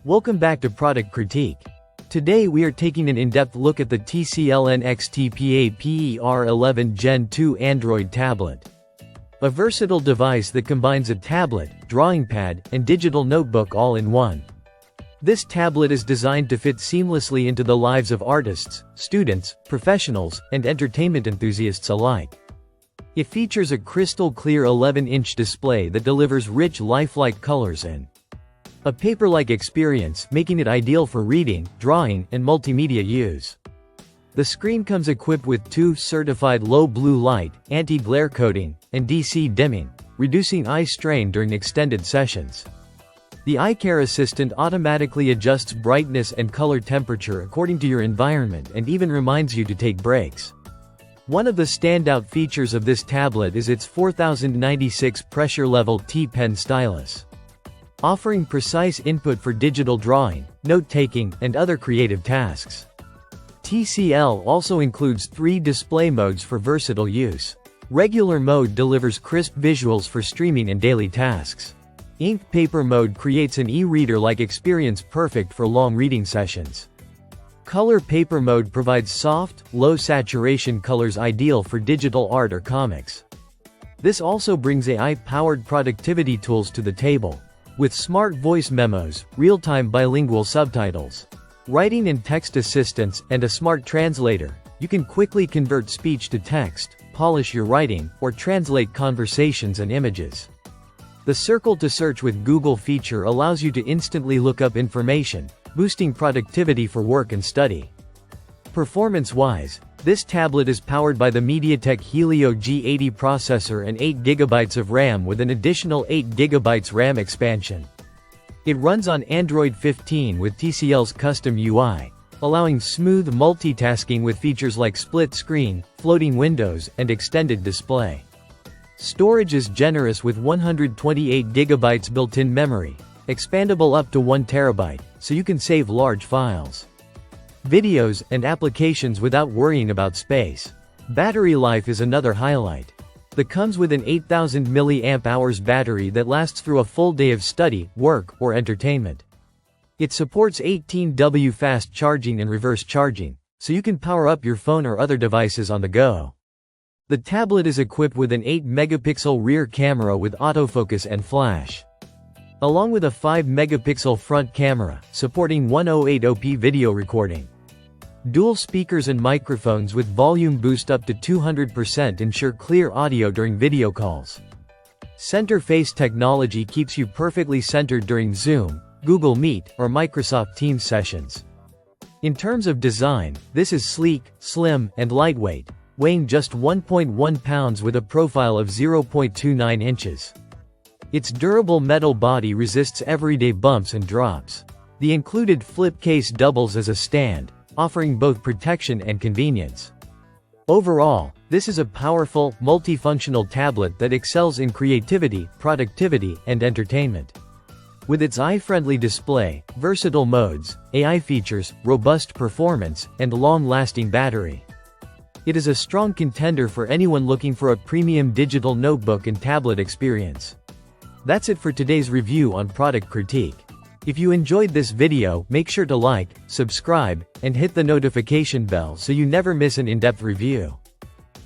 Welcome back to Product Critique. Today we are taking an in-depth look at the TCL NXTPAPER 11 Gen 2 Android tablet. A versatile device that combines a tablet, drawing pad, and digital notebook all in one. This tablet is designed to fit seamlessly into the lives of artists, students, professionals, and entertainment enthusiasts alike. It features a crystal-clear 11-inch display that delivers rich lifelike colors and a paper-like experience, making it ideal for reading, drawing, and multimedia use. The screen comes equipped with two certified low blue light, anti-glare coating, and DC dimming, reducing eye strain during extended sessions. The Eye Care Assistant automatically adjusts brightness and color temperature according to your environment and even reminds you to take breaks. One of the standout features of this tablet is its 4096 pressure-level T-Pen stylus, offering precise input for digital drawing, note-taking, and other creative tasks. TCL also includes 3 display modes for versatile use. Regular mode delivers crisp visuals for streaming and daily tasks. Ink paper mode creates an e-reader-like experience perfect for long reading sessions. Color paper mode provides soft, low-saturation colors ideal for digital art or comics. This also brings AI-powered productivity tools to the table, with smart voice memos, real-time bilingual subtitles, writing and text assistance, and a smart translator. You can quickly convert speech to text, polish your writing, or translate conversations and images. The Circle to Search with Google feature allows you to instantly look up information, boosting productivity for work and study. Performance-wise, this tablet is powered by the MediaTek Helio G80 processor and 8GB of RAM with an additional 8GB RAM expansion. It runs on Android 15 with TCL's custom UI, allowing smooth multitasking with features like split screen, floating windows, and extended display. Storage is generous with 128GB built-in memory, expandable up to 1TB, so you can save large files, videos, and applications without worrying about space. Battery life is another highlight. It comes with an 8000 mAh battery that lasts through a full day of study, work, or entertainment. It supports 18W fast charging and reverse charging, so you can power up your phone or other devices on the go. The tablet is equipped with an 8-megapixel rear camera with autofocus and flash, along with a 5-megapixel front camera, supporting 1080p video recording. Dual speakers and microphones with volume boost up to 200% ensure clear audio during video calls. Center face technology keeps you perfectly centered during Zoom, Google Meet, or Microsoft Teams sessions. In terms of design, this is sleek, slim, and lightweight, weighing just 1.1 pounds with a profile of 0.29 inches. Its durable metal body resists everyday bumps and drops. The included flip case doubles as a stand, offering both protection and convenience. Overall, this is a powerful, multifunctional tablet that excels in creativity, productivity, and entertainment. With its eye-friendly display, versatile modes, AI features, robust performance, and long-lasting battery, it is a strong contender for anyone looking for a premium digital notebook and tablet experience. That's it for today's review on Product Critique. If you enjoyed this video, make sure to like, subscribe, and hit the notification bell so you never miss an in-depth review.